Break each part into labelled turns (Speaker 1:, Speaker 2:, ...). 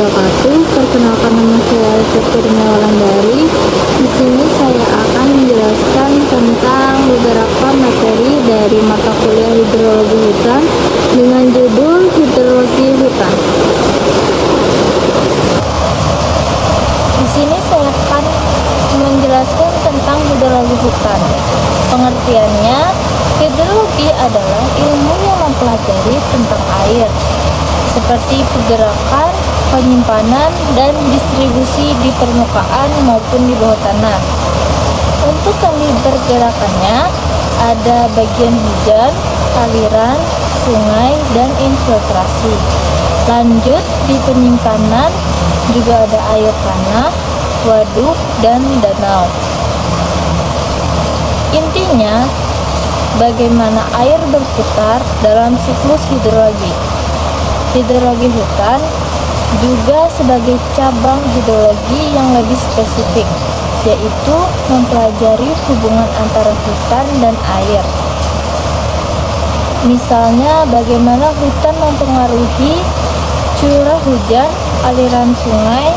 Speaker 1: wabarakatuh. Perkenalkan, nama saya Alif Kurniawalandari. Di sini saya akan menjelaskan tentang beberapa materi dari mata kuliah hidrologi hutan dengan judul hidrologi hutan. Di sini saya akan menjelaskan tentang hidrologi hutan. Pengertiannya, hidrologi adalah ilmu yang mempelajari tentang air, seperti pergerakan, penyimpanan, dan distribusi di permukaan maupun di bawah tanah. Untuk kali pergerakannya, ada bagian hujan, aliran, sungai, dan infiltrasi. Lanjut, di penyimpanan juga ada air tanah, waduk, dan danau. Intinya, bagaimana air berputar dalam siklus hidrologi. Hidrologi hutan juga sebagai cabang hidrologi yang lebih spesifik, yaitu mempelajari hubungan antara hutan dan air. Misalnya, bagaimana hutan mempengaruhi curah hujan, aliran sungai,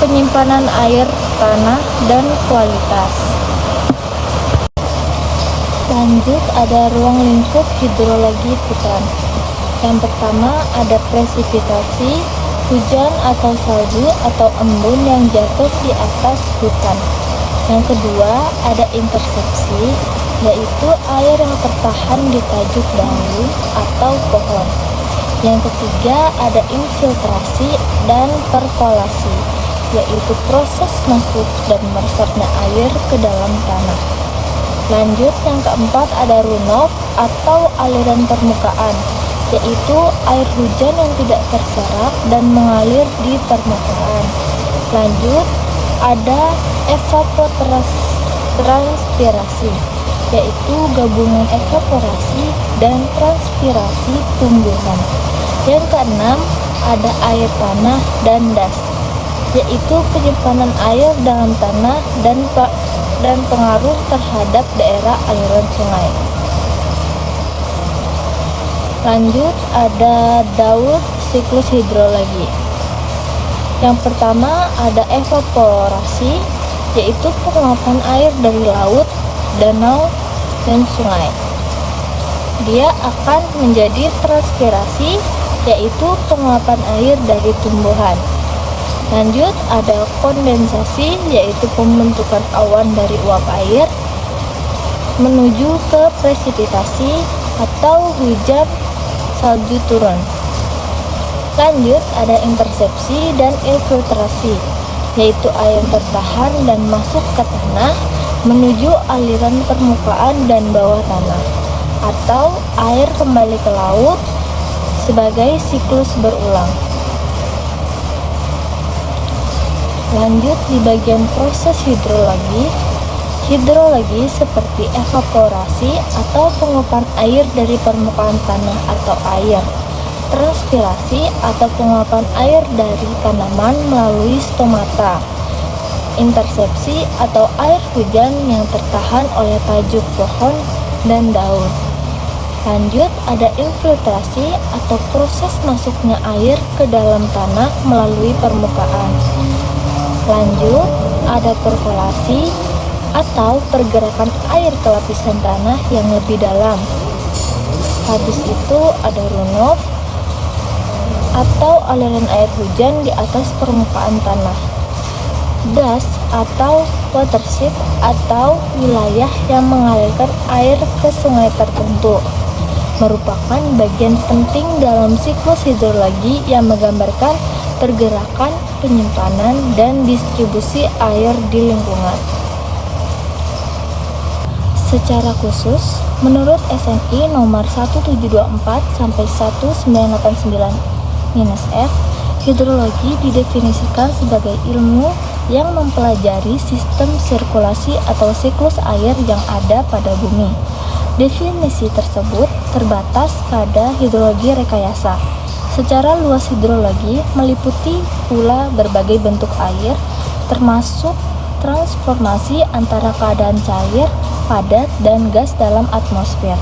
Speaker 1: penyimpanan air tanah, dan kualitas. Lanjut, ada ruang lingkup hidrologi hutan. Yang pertama ada presipitasi, hujan atau salju atau embun yang jatuh di atas hutan. Yang kedua ada intersepsi, yaitu air yang tertahan di tajuk daun atau pohon. Yang ketiga ada infiltrasi dan perkolasi, yaitu proses masuk dan meresapnya air ke dalam tanah. Lanjut, yang keempat ada runoff atau aliran permukaan, yaitu air hujan yang tidak terserap dan mengalir di permukaan. Lanjut, ada evapotranspirasi, yaitu gabungan evaporasi dan transpirasi tumbuhan. Yang keenam, ada air tanah dan das, yaitu penyimpanan air dalam tanah dan pengaruh terhadap daerah aliran sungai. Lanjut, ada daur siklus hidrologi. Yang pertama ada evaporasi, yaitu penguapan air dari laut, danau, dan sungai. Dia akan menjadi transpirasi, yaitu penguapan air dari tumbuhan. Lanjut, ada kondensasi, yaitu pembentukan awan dari uap air menuju ke presipitasi atau hujan salju turun. Lanjut, ada intersepsi dan infiltrasi, yaitu air tertahan dan masuk ke tanah menuju aliran permukaan dan bawah tanah, atau air kembali ke laut sebagai siklus berulang. Lanjut, di bagian proses hidrologi seperti evaporasi atau penguapan air dari permukaan tanah atau air, transpirasi atau penguapan air dari tanaman melalui stomata, intersepsi atau air hujan yang tertahan oleh tajuk pohon dan daun. Lanjut, ada infiltrasi atau proses masuknya air ke dalam tanah melalui permukaan. Lanjut, ada perkolasi atau pergerakan air ke lapisan tanah yang lebih dalam. Habis itu ada runoff atau aliran air hujan di atas permukaan tanah. Das atau watershed atau wilayah yang mengalirkan air ke sungai tertentu merupakan bagian penting dalam siklus hidrologi yang menggambarkan pergerakan, penyimpanan, dan distribusi air di lingkungan. Secara khusus, menurut SNI nomor 1724-1989-F, hidrologi didefinisikan sebagai ilmu yang mempelajari sistem sirkulasi atau siklus air yang ada pada bumi. Definisi tersebut terbatas pada hidrologi rekayasa. Secara luas hidrologi meliputi pula berbagai bentuk air, termasuk transformasi antara keadaan cair, padat, dan gas dalam atmosfer,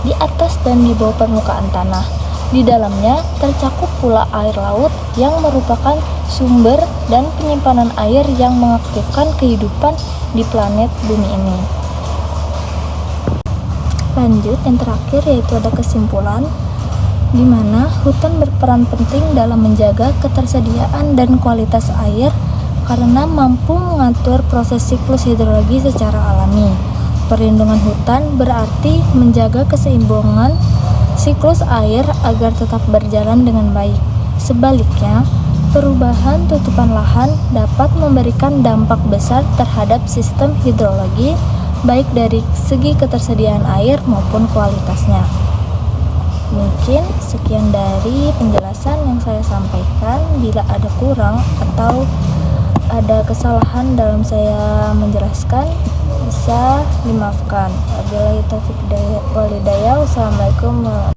Speaker 1: di atas dan di bawah permukaan tanah, Di dalamnya tercakup pula air laut yang merupakan sumber dan penyimpanan air yang mengaktifkan kehidupan di planet bumi ini. Lanjut, yang terakhir yaitu ada kesimpulan, di mana hutan berperan penting dalam menjaga ketersediaan dan kualitas air karena mampu mengatur proses siklus hidrologi secara alami. Perlindungan hutan berarti menjaga keseimbangan siklus air agar tetap berjalan dengan baik. Sebaliknya, perubahan tutupan lahan dapat memberikan dampak besar terhadap sistem hidrologi, baik dari segi ketersediaan air maupun kualitasnya. Mungkin sekian dari penjelasan yang saya sampaikan. Bila ada kurang atau ada kesalahan dalam saya menjelaskan, bisa dimaafkan. Wabillahi taufiq wal hidayah. Wassalamualaikum warahmatullahi wabarakatuh.